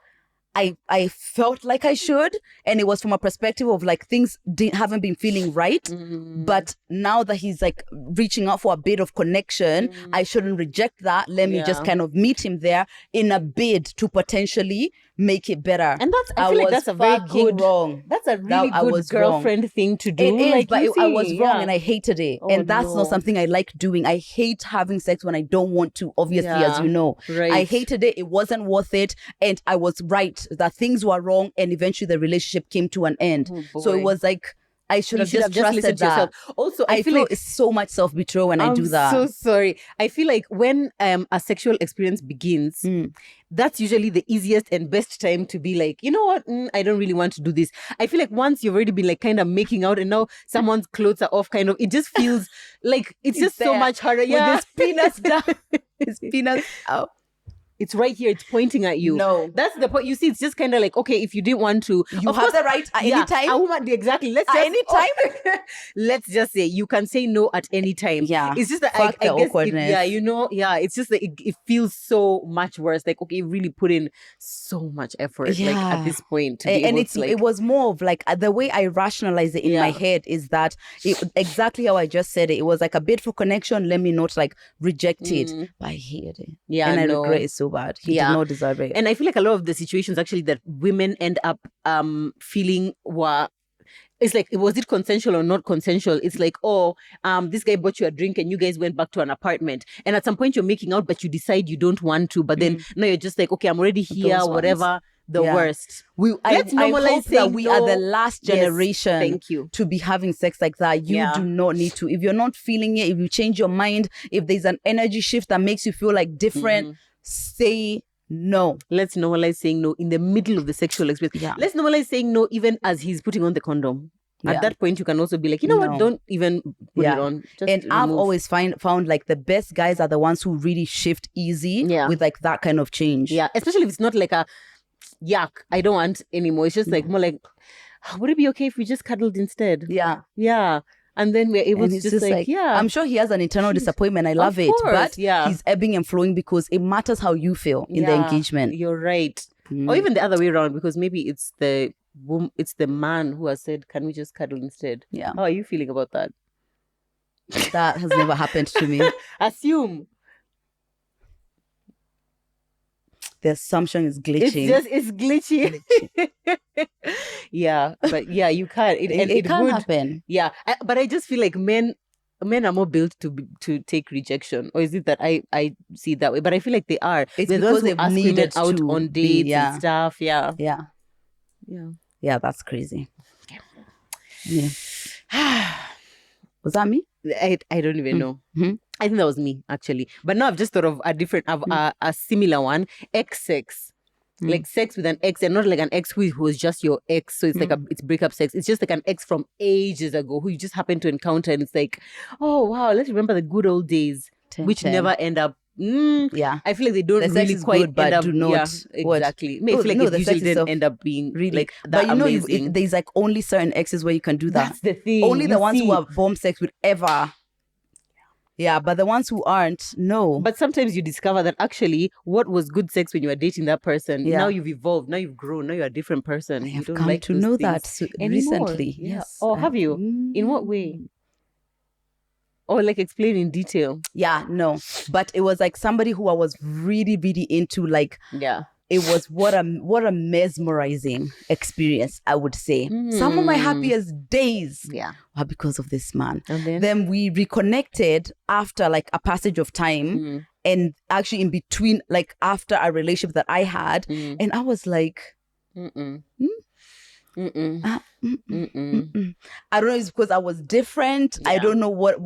I felt like I should, and it was from a perspective of like things haven't been feeling right. But now that he's like reaching out for a bit of connection, I shouldn't reject that. Let me just kind of meet him there in a bid to potentially make it better. And I feel like that's a very good, wrong. That's a really good girlfriend thing to do. It is, like, but I was see, wrong and I hated it. Oh, and that's no. not something I like doing. I hate having sex when I don't want to, obviously, as you know. Right. I hated it. It wasn't worth it. And I was right that things were wrong. And eventually the relationship came to an end. Oh, so it boy. was like, I should have just trusted listened to that. yourself. Also, I feel like it's so much self-betrayal when I do that. I'm so sorry. I feel like when a sexual experience begins, that's usually the easiest and best time to be like, you know what? I don't really want to do this. I feel like once you've already been like kind of making out and now someone's clothes are off, kind of, it just feels like it's just so much harder. Yeah. With his penis down. His penis out. It's right here. It's pointing at you. No. That's the point. You see, it's just kind of like, okay, if you didn't want to. You have the right at any time. A woman, exactly. Let's At just, any time. let's just say you can say no at any time. Yeah. It's just that Fuck I the guess awkwardness. it's just that it feels so much worse. Like, okay, you really put in so much effort like at this point to be and able to, like, it was more of like the way I rationalized it in my head is that exactly how I just said it. It was like a bid for connection. Let me not like reject it. But I hated it. Yeah, and I no. regret it so bad. He did not deserve it. And I feel like a lot of the situations actually that women end up feeling were, it's like, was it consensual or not consensual? It's like, this guy bought you a drink and you guys went back to an apartment. And at some point you're making out, but you decide you don't want to. But then now you're just like, okay, I'm already here, whatever. The worst. Let's normalize that we are the last generation thank you. to be having sex like that. You do not need to. If you're not feeling it, if you change your mind, if there's an energy shift that makes you feel like different, say no. Let's normalize saying no in the middle of the sexual experience. Yeah. Let's normalize saying no even as he's putting on the condom. At that point, you can also be like, you know what? Don't even put it on. Just and I've always found like the best guys are the ones who really shift easy with like that kind of change. Yeah, especially if it's not like a yuck, I don't want anymore. It's just like more like, would it be okay if we just cuddled instead? Yeah. Yeah. And then we're able to just like, I'm sure he has an internal disappointment. I love it. But yeah, he's ebbing and flowing because it matters how you feel in the engagement. You're right. Or even the other way around, because maybe it's the man who has said, can we just cuddle instead? Yeah. How are you feeling about that? That has never happened to me. Assume. The assumption is glitching. It's glitchy. Yeah, but yeah, you can't. It can would happen. Yeah, but I just feel like men are more built to take rejection, or is it that I see it that way? But I feel like they are. It's they're because those who they've ask needed women out to on dates be, and stuff. Yeah. Yeah, that's crazy. Yeah. Was that me? I don't even know. I think that was me actually. But now I've just thought of a similar one. Sex. Like sex with an ex, and not like an ex who was just your ex. So it's like it's breakup sex. It's just like an ex from ages ago who you just happened to encounter, and it's like, oh wow, let's remember the good old days, which never end up Yeah. I feel like they don't The sex really is quite good, but end up. do not. Yeah, What? exactly. I feel like No, it the sex usually didn't itself end up being really. like that But you know, amazing. there's like only certain exes where you can do that. That's the thing. Only the you ones see. who have bomb sex would ever. Yeah, but the ones who aren't, no. But sometimes you discover that actually what was good sex when you were dating that person, Yeah. now you've evolved, now you've grown, now you're a different person. I You have don't come like to those know things that anymore. recently. Yeah. Yes. Oh, have you? In what way? Or like explain in detail. Yeah, no. But it was like somebody who I was really, really into. Like, Yeah. it was what a mesmerizing experience, I would say. Some of my happiest days were because of this man. And then we reconnected after like a passage of time, and actually in between, like after a relationship that I had, and I was like, I don't know, it's because I was different. I don't know what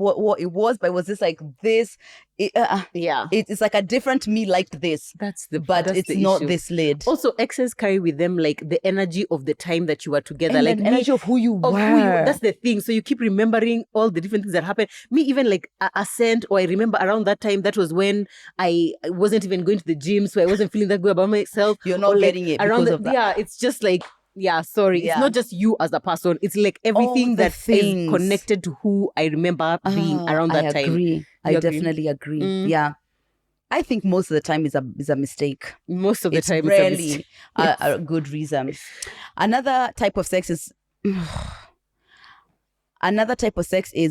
it was, but it was just like this. It's like a different me liked this. That's it's not issue. this lid. Also, exes carry with them like the energy of the time that you were together, and like the energy of who you were. That's the thing. So you keep remembering all the different things that happened. Me, even like a scent, or I remember around that time, that was when I wasn't even going to the gym, so I wasn't feeling that good about myself. You're not getting it because of that. Yeah, it's just like. Yeah, sorry. It's not just you as a person. It's like everything that is connected to who I remember being around that time. I definitely agree. Yeah. I think most of the time is a mistake. Most of the time it's rarely a good reason. Another type of sex is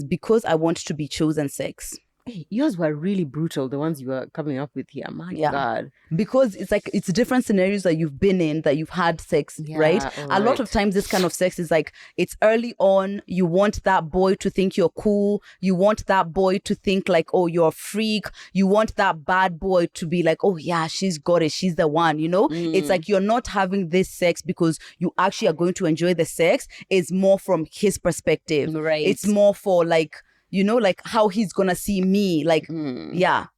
because I want to be chosen sex. Hey, yours were really brutal, the ones you were coming up with here. My God. Because it's like, it's different scenarios that you've been in, that you've had sex, right? A lot of times this kind of sex is like, it's early on. You want that boy to think you're cool. You want that boy to think like, oh, you're a freak. You want that bad boy to be like, oh yeah, she's got it. She's the one, you know? It's like, you're not having this sex because you actually are going to enjoy the sex. It's more from his perspective. Right. It's more for like, you know, like how he's gonna see me, like, that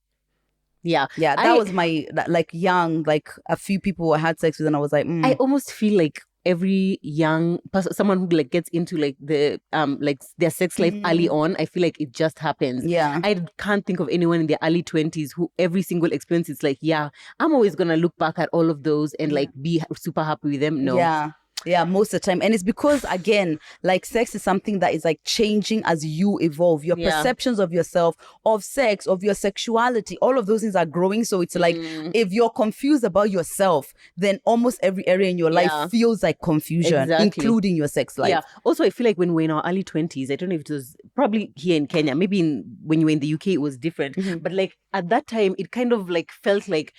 was my, like, young, like a few people I had sex with, and I was like, I almost feel like every young person, someone who like gets into like the like their sex life early on, I feel like it just happens. I can't think of anyone in their early 20s who every single experience it's like, I'm always gonna look back at all of those and like be super happy with them. No. Yeah, most of the time. And it's because, again, like, sex is something that is like changing as you evolve. Your perceptions of yourself, of sex, of your sexuality, all of those things are growing. So it's like, if you're confused about yourself, then almost every area in your life feels like confusion, including your sex life. Also, I feel like when we're in our early 20s, I don't know if it was probably here in Kenya, maybe when you were in the UK, it was different. But like at that time, it kind of like felt like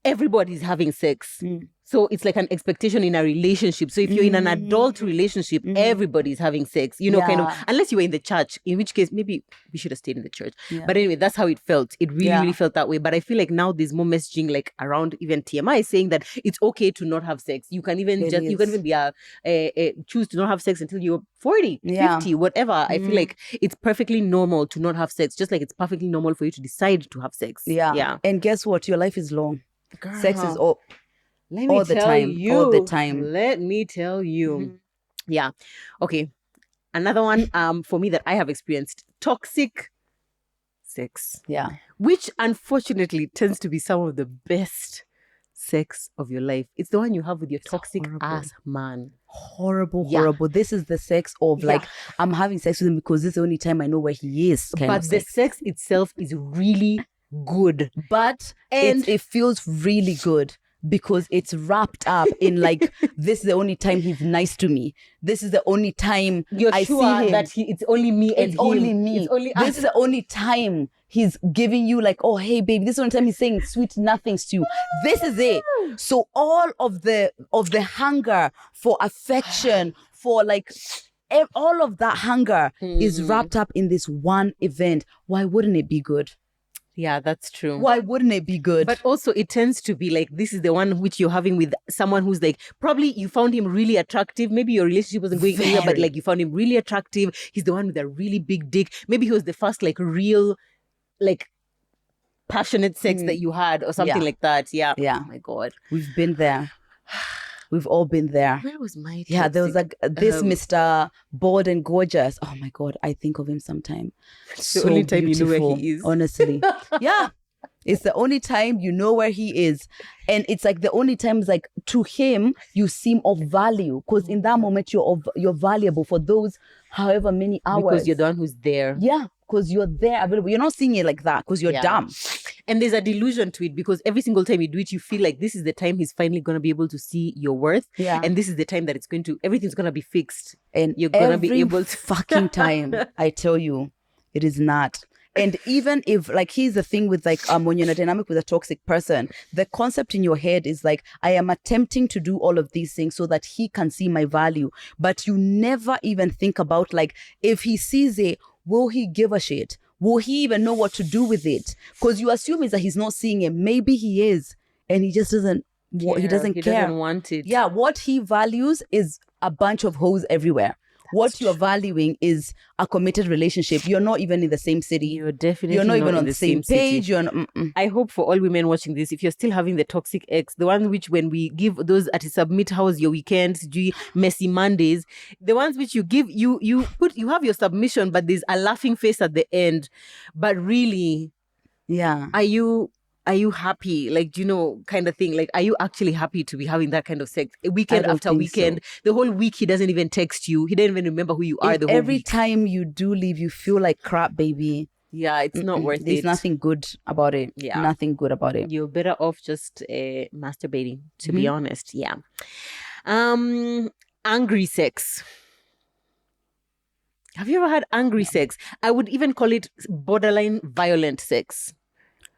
everybody's having sex. So it's like an expectation in a relationship. So if you're in an adult relationship, everybody's having sex, you know, kind of, unless you were in the church, in which case maybe we should have stayed in the church. But anyway, that's how it felt. It really, really felt that way. But I feel like now there's more messaging like around even TMI saying that it's okay to not have sex. You can even be choose to not have sex until you're 40, 50, whatever. I feel like it's perfectly normal to not have sex, just like it's perfectly normal for you to decide to have sex. And guess what? Your life is long. Girl. Sex is all the time. Let me tell you. Yeah. Okay. Another one for me that I have experienced, toxic sex. Which unfortunately tends to be some of the best sex of your life. It's the one you have with your toxic ass man. Horrible. This is the sex of like, I'm having sex with him because this is the only time I know where he is. But the sex itself is really good. But it feels really good because it's wrapped up in like, this is the only time he's nice to me. This is the only time I see him. That it's only me and it's only me. It's only us. This is the only time he's giving you like, oh, hey, baby. This is the only time he's saying sweet nothings to you. This is it. So all of the hunger for affection, for like, all of that hunger is wrapped up in this one event. Why wouldn't it be good? Yeah, that's true. Why wouldn't it be good? But also it tends to be like, this is the one which you're having with someone who's like, probably you found him really attractive. Maybe your relationship wasn't going anywhere, but like you found him really attractive. He's the one with a really big dick. Maybe he was the first like real, like passionate sex that you had or something like that. Yeah. Oh my God. We've been there. We've all been there. Where was my toxic? Yeah, there was like this Mr. Bold and Gorgeous. Oh my God, I think of him sometime. The only time you know where he is. Honestly. Yeah. It's the only time you know where he is. And it's like the only time it's like to him, you seem of value. Because in that moment, you're valuable for those however many hours. Because you're the one who's there. Yeah, because you're there available. You're not seeing it like that because you're dumb. And there's a delusion to it because every single time you do it, you feel like this is the time he's finally going to be able to see your worth. Yeah. And this is the time that everything's going to be fixed. And you're going to be able to. Fucking time, I tell you, it is not. And even if, like, here's the thing with, like, when you're in a dynamic with a toxic person, the concept in your head is like, I am attempting to do all of these things so that he can see my value. But you never even think about, like, if he sees it, will he give a shit? Will he even know what to do with it? Because you assume is that he's not seeing it. Maybe he is. And he just doesn't, he doesn't care. He doesn't want it. Yeah, what he values is a bunch of hoes everywhere. What you're valuing is a committed relationship. You're not even in the same city. You're definitely not even on the same page. You're not, I hope for all women watching this, if you're still having the toxic ex, the one which when we give those at submit how was your weekend, messy Mondays, the ones which you give, you have your submission, but there's a laughing face at the end. But really, yeah, are you happy? Like, kind of thing. Like, are you actually happy to be having that kind of sex? Weekend after weekend. So. The whole week, he doesn't even text you. He doesn't even remember who you are the whole every week. Time you do leave, you feel like crap, baby. Yeah, it's not worth it. There's nothing good about it. Yeah. Nothing good about it. You're better off just masturbating, to be honest. Yeah. Angry sex. Have you ever had angry sex? I would even call it borderline violent sex.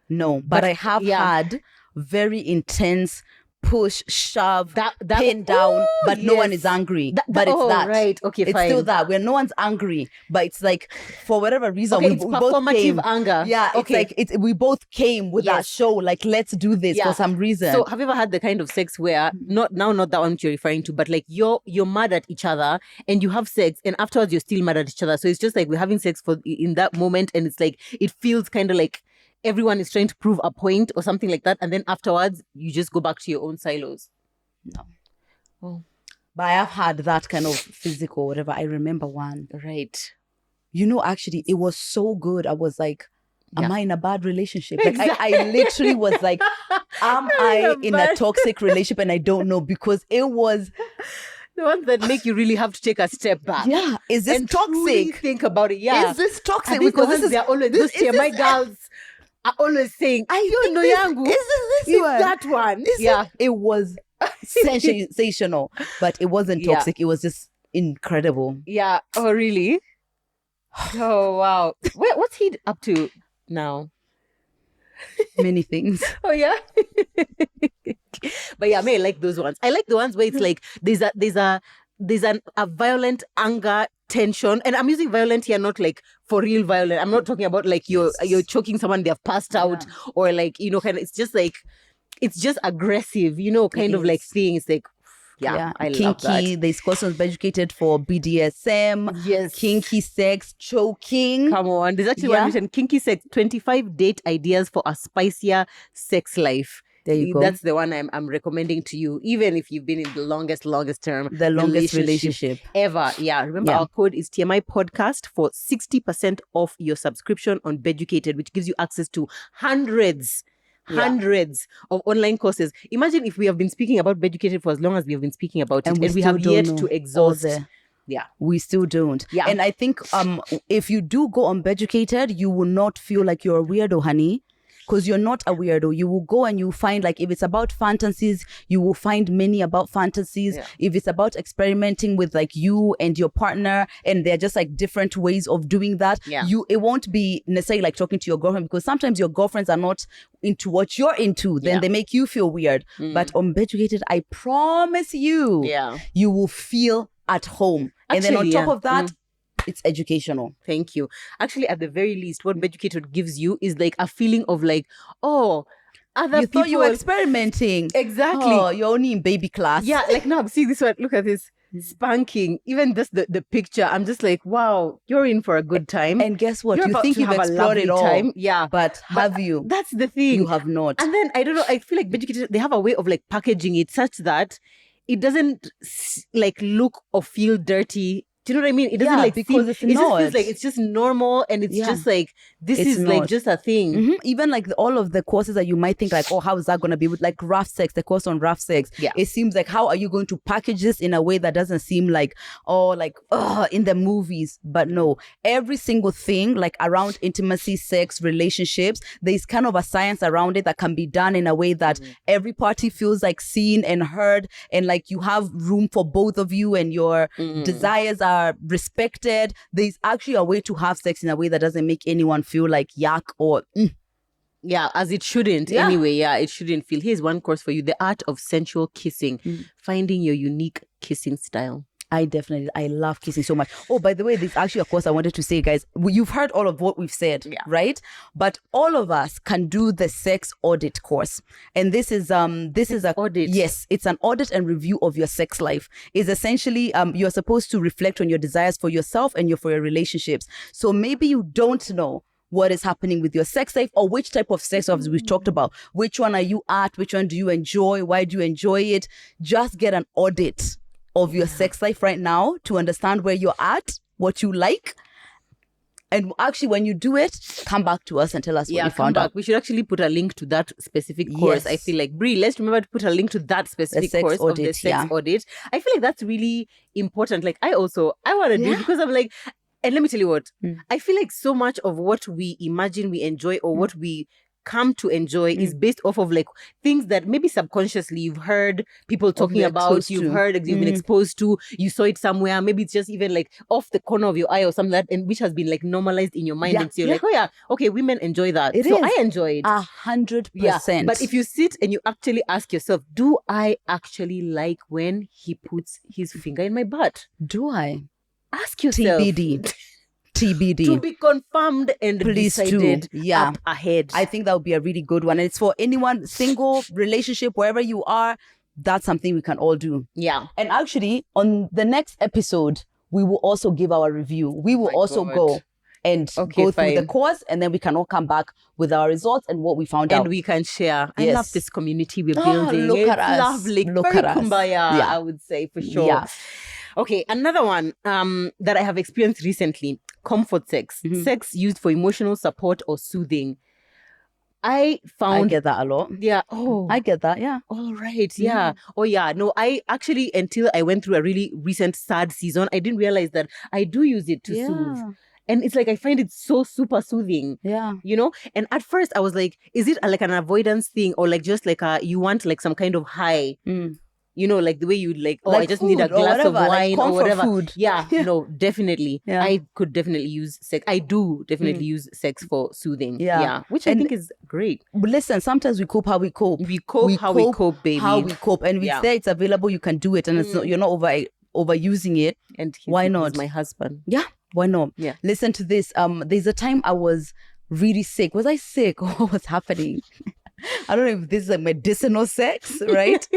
No, but I have had very intense push, shove, pin down, but no one is angry. But it's that. Right. Okay, it's fine. Still that where no one's angry, but it's like for whatever reason we both came. Anger. Yeah, okay. It's like we both came with that show. Like, let's do this for some reason. So have you ever had the kind of sex where not that one you're referring to, but like you're mad at each other and you have sex and afterwards you're still mad at each other. So it's just like we're having sex in that moment and it's like it feels kind of like everyone is trying to prove a point or something like that. And then afterwards, you just go back to your own silos. No. Oh. But I have had that kind of physical, whatever. I remember one. Right. Actually, it was so good. I was like, am I in a bad relationship? Like, exactly. I literally was like, am I in a toxic relationship? And I don't know because it was... The ones that make you really have to take a step back. Yeah. Is this toxic? Think about it. Yeah. Is this toxic? Because they're always, those TMI girls are always saying, you know, yangu. Is this one? That one. It was sensational, but it wasn't toxic. It was just incredible. Yeah. Oh, really? Oh, wow. What's he up to now? Many things. Oh, yeah. But yeah, I mean, I like those ones. I like the ones where it's like there's a violent anger, tension, and I'm using violent here, not like for real violent. I'm not talking about like you're choking someone, they've passed out, or like kind of. It's just like it's just aggressive, kind of like thing. It's like I kinky, love that. There's courses educated for BDSM. Yes, kinky sex, choking. Come on, there's actually one written kinky sex 25 date ideas for a spicier sex life. There you go. That's the one I'm recommending to you, even if you've been in the longest term. The longest relationship ever. Yeah. Remember, our code is TMI Podcast for 60% off your subscription on Beducated, which gives you access to hundreds of online courses. Imagine if we have been speaking about Beducated for as long as we have been speaking about it, and we have yet to exhaust. Yeah, we still don't. Yeah, and I think if you do go on Beducated, you will not feel like you're a weirdo, honey. Because you're not a weirdo. You will go and you find, like, if it's about fantasies, you will find many about fantasies. Yeah. If it's about experimenting with, like, you and your partner, and they're just, like, different ways of doing that, it won't be necessarily like talking to your girlfriend, because sometimes your girlfriends are not into what you're into. Then they make you feel weird. But on Beducated, I promise you, you will feel at home. Actually, and then on top of that, it's educational. Thank you. Actually, at the very least, what Beducated gives you is like a feeling of like, other you people. Thought you were experimenting. Exactly. Oh, you're only in baby class. Yeah, like now, see this one. Look at this. Spanking. Even just the picture, I'm just like, wow, you're in for a good time. And guess what? You think you've explored it all. Time. Yeah. But have you? That's the thing. You have not. And then, I don't know, I feel like Beducated, they have a way of like packaging it such that it doesn't like look or feel dirty Do you know what I mean? It doesn't because it's it just not. feels like it's just normal, and it's just like this It's is like not. just a thing. Even like all of the courses that you might think like, oh, how is that going to be with like rough sex, the course on rough sex? Yeah. It seems like, how are you going to package this in a way that doesn't seem like, in the movies? But no, every single thing like around intimacy, sex, relationships, there's kind of a science around it that can be done in a way that every party feels like seen and heard, and like you have room for both of you, and your desires are respected. There's actually a way to have sex in a way that doesn't make anyone feel like yuck or Yeah, as it shouldn't anyway. Yeah, it shouldn't feel. Here's one course for you: the art of sensual kissing, finding your unique kissing style. I love kissing so much. Oh, by the way, there's actually a course I wanted to say, guys. You've heard all of what we've said, right? But all of us can do the sex audit course. And this is an audit. Yes, it's an audit and review of your sex life. It's essentially you're supposed to reflect on your desires for yourself and for your relationships. So maybe you don't know what is happening with your sex life, or which type of sex life we've talked about. Which one are you at? Which one do you enjoy? Why do you enjoy it? Just get an audit of your sex life right now to understand where you're at, what you like. And actually, when you do it, come back to us and tell us what you found out. We should actually put a link to that specific course. Yes. I feel like, Brie, let's remember to put a link to that specific course of the sex audit. I feel like that's really important. Like, I want to do it because I'm like, and let me tell you what, I feel like so much of what we imagine we enjoy, or what we come to enjoy is based off of like things that maybe subconsciously you've heard people talking about, you've been exposed to, you saw it somewhere, maybe it's just even like off the corner of your eye or something like that, and which has been like normalized in your mind, and so you're like, oh yeah, okay, women enjoy that, I enjoy it 100%. But if you sit and you actually ask yourself, do I actually like when he puts his finger in my butt? Do I? Ask yourself. TBD. To be confirmed and decided up ahead. I think that would be a really good one. And it's for anyone, single, relationship, wherever you are. That's something we can all do. Yeah. And actually, on the next episode, we will also give our review. We will go and go through the course, and then we can all come back with our results and what we found out. And we can share. I love this community we're building. Look at us. Lovely. Look Very at us. kumbaya, I would say, for sure. Yeah. Okay, another one that I have experienced recently, comfort sex. Sex used for emotional support or soothing. I get that a lot. Yeah. Oh, I get that. Yeah. All right. Yeah. Oh, yeah. No, I actually, until I went through a really recent sad season, I didn't realize that I do use it to soothe. And it's like, I find it so super soothing. Yeah. You know? And at first I was like, is it like an avoidance thing, or like just like you want like some kind of high? You know, like the way you like, I just need a glass of wine or whatever. Food. Yeah, no, definitely. Yeah. I could definitely use sex. I do definitely use sex for soothing. Yeah. Which I think is great. But listen, sometimes we cope how we cope. We cope how we cope, baby. How we cope. And we say it's available, you can do it. And it's not, you're not overusing it. And why not? He's my husband. Yeah. Why not? Yeah. Listen to this. There's a time I was really sick. Was I sick? What was happening? I don't know if this is a medicinal sex, right?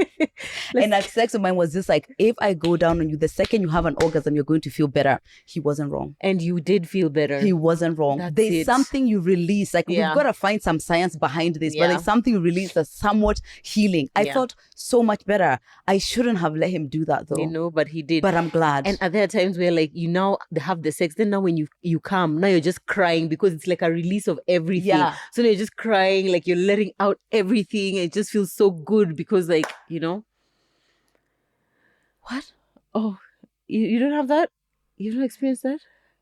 And that sex of mine was just like, if I go down on you, the second you have an orgasm, you're going to feel better. He wasn't wrong. And you did feel better. He wasn't wrong. There's something you release. Like, we've got to find some science behind this, but there's something you release that's somewhat healing. I felt so much better. I shouldn't have let him do that though. You know, but he did. But I'm glad. And there are times where like, you now have the sex, then now when you come, now you're just crying because it's like a release of everything. Yeah. So now you're just crying, like you're letting out everything. It just feels so good because like, you know. What? Oh, you don't have that? You don't experience that?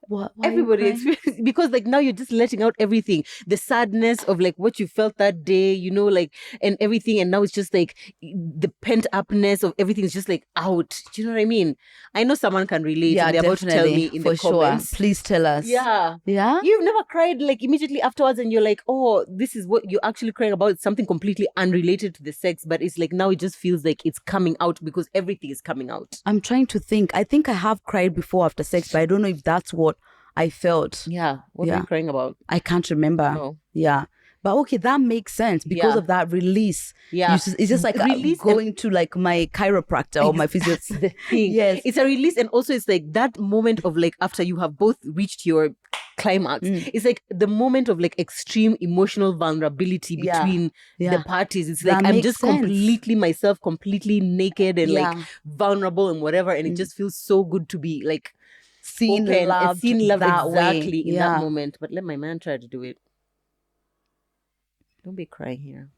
What? Everybody experiences, because like now you're just letting out everything, the sadness of like what you felt that day, you know, like, and everything, and now it's just like the pent upness of everything is just like out. Do you know what I mean? I know someone can relate. Yeah, and they're about to tell me in the comments. Please tell us. Yeah. Yeah. You've never cried like immediately afterwards, and you're like, oh, this is what you're actually crying about. It's something completely unrelated to the sex, but it's like now it just feels like it's coming out because everything is coming out. I'm trying to think. I think I have cried before after sex, but I don't know if that's what I felt. Yeah. What are you crying about? I can't remember. Oh. Yeah. But okay, that makes sense because of that release. Yeah. It's just like going to like my chiropractor or my physiotherapist. Yes. It's a release, and also it's like that moment of like after you have both reached your climax. It's like the moment of like extreme emotional vulnerability between the parties. It's like I'm just completely myself, completely naked and like vulnerable and whatever. And it just feels so good to be like seen open loved and seen love that exactly way. in Yeah. that moment. But let my man try to do it. Don't be crying here.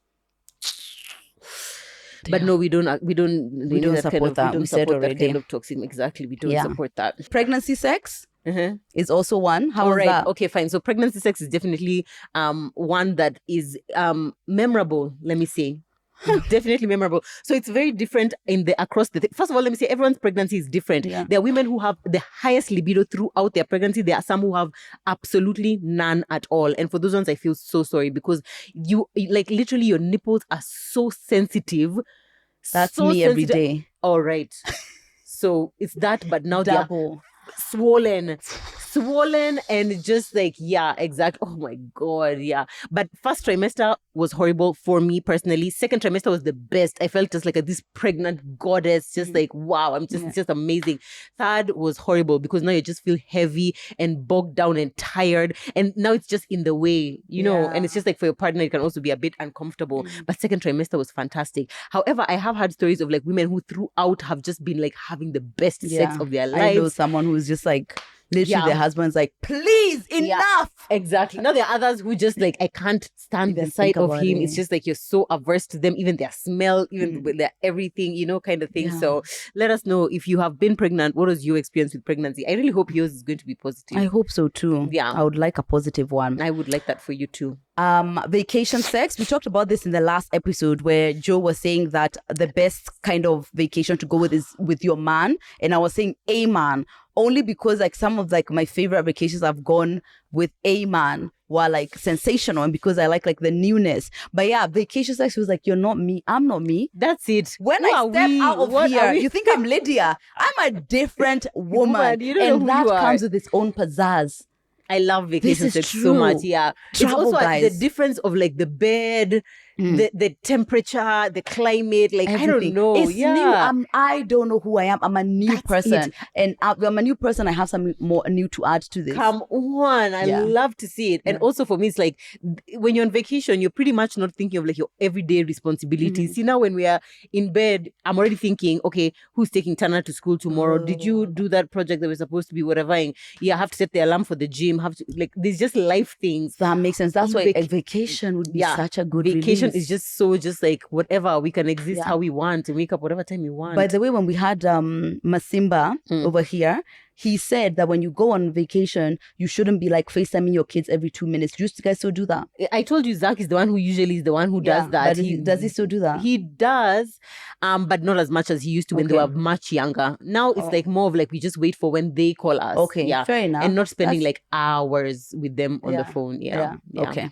But no, we don't support We don't said support that already. kind of toxic. Exactly, we don't Yeah. support that. Pregnancy sex is also one. How All was right. that? Okay, fine. So pregnancy sex is definitely one that is memorable. Let me say. Definitely memorable. So it's very different across the first of all, let me say everyone's pregnancy is different. Yeah. There are women who have the highest libido throughout their pregnancy. There are some who have absolutely none at all. And for those ones, I feel so sorry because you like literally your nipples are so sensitive. That's so me every sensitive. day. All right. So it's that, but now they're Double. swollen and just like, yeah, exactly. Oh my God, yeah. But first trimester was horrible for me personally. Second trimester was the best. I felt just like this pregnant goddess, just like, wow, it's just amazing. Third was horrible because now you just feel heavy and bogged down and tired. And now it's just in the way, you know, and it's just like for your partner, it can also be a bit uncomfortable. But second trimester was fantastic. However, I have had stories of like women who throughout have just been like having the best sex of their lives. I know someone who's just like, literally their husband's like, please, enough. Exactly. Now there are others who just like, I can't stand the sight of him. It's just like you're so averse to them, even their smell, even their everything, you know, kind of thing. So let us know if you have been pregnant. What was your experience with pregnancy? I really hope yours is going to be positive. I hope so too. Yeah. I would like a positive one. I would like that for you too. Vacation sex. We talked about this in the last episode where Joe was saying that the best kind of vacation to go with is with your man. And I was saying a man only because like some of like my favorite vacations I've gone with a man were like sensational and because I like the newness. But yeah, vacation sex was like, you're not me. I'm not me. That's it. When I step out of here, you think I'm Lydia. I'm a different woman. You don't know who that you are. comes with its own pizzazz. I love vacation This is sex so much. true. Yeah. Travel, it's also guys. the difference of like the bed, the temperature, the climate. Like, Everything. I don't know. It's new. I don't know who I am. I'm a new person. it. And I'm a new person. I have something more new to add to this. Come on. I love to see it. And also for me, it's like when you're on vacation, you're pretty much not thinking of like your everyday responsibilities. See, now when we are in bed, I'm already thinking, okay, who's taking Tana to school tomorrow? Did you do that project that we're supposed to be whatever? I have to set the alarm for the gym. Have to like, there's just life things. That makes sense. That's why a vacation would be such a good vacation release. is just like whatever, we can exist how we want and wake up whatever time we want. By the way, when we had Masimba over here, he said that when you go on vacation, you shouldn't be like FaceTiming your kids every 2 minutes. Do you guys still do that? I told you Zach is the one who usually is the one who does that. But does he still do that? He does, but not as much as he used to when they were much younger. Now it's like more of like we just wait for when they call us. Okay, yeah, fair enough. And not spending like hours with them on the phone. Yeah. Okay.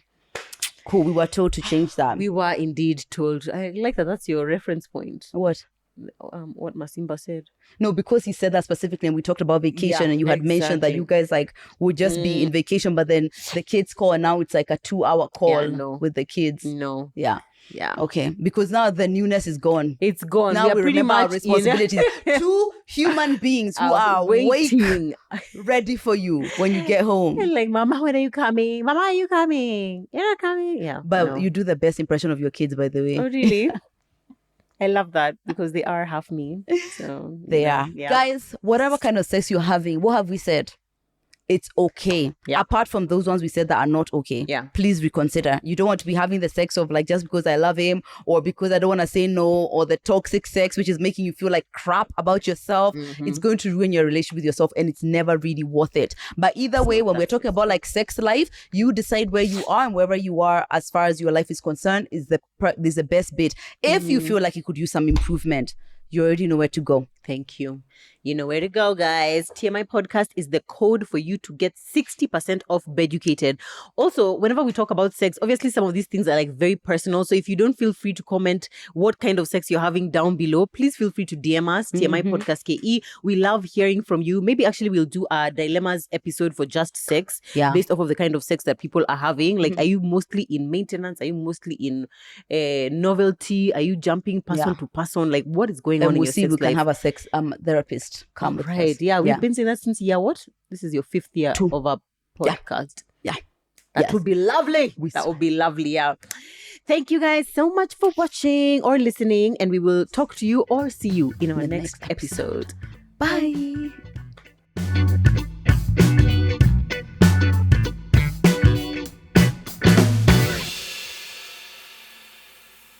Cool. We were told to change that. We were indeed told. I like that. That's your reference point. What? What Masimba said. No, because he said that specifically, and we talked about vacation, and you had mentioned that you guys like would just be in vacation, but then the kids call, and now it's like a 2-hour call with the kids. No. Yeah. Yeah. Okay. Because now the newness is gone. It's gone. Now we pretty remember much our responsibilities. Two human beings who are waiting, ready for you when you get home. And like, Mama, when are you coming? Mama, are you coming? You're not coming. Yeah. But you do the best impression of your kids, by the way. Oh, really? I love that because they are half me. So they are. Yeah. Guys, whatever kind of sex you're having, what have we said? It's okay. Yeah. Apart from those ones we said that are not okay. Yeah. Please reconsider. You don't want to be having the sex of like just because I love him or because I don't want to say no, or the toxic sex which is making you feel like crap about yourself. It's going to ruin your relationship with yourself and it's never really worth it. But either way, when we're talking about like sex life, you decide where you are, and wherever you are as far as your life is concerned is the best bit. If you feel like you could use some improvement, you already know where to go. Thank you. You know where to go, guys. TMI Podcast is the code for you to get 60% off Beducated. Also, whenever we talk about sex, obviously some of these things are like very personal. So if you don't feel free to comment what kind of sex you're having down below, please feel free to DM us, TMI Podcast KE. We love hearing from you. Maybe actually we'll do a dilemmas episode for just sex based off of the kind of sex that people are having. Like, are you mostly in maintenance? Are you mostly in novelty? Are you jumping person to person? Like, what is going on in your sex life? We can have a sex therapist come with us. Yeah, we've been saying that since year what? This is your 5th year of our podcast. Yeah. That would be lovely. That would be lovely, yeah. Thank you guys so much for watching or listening, and we will talk to you or see you in our next episode. Bye.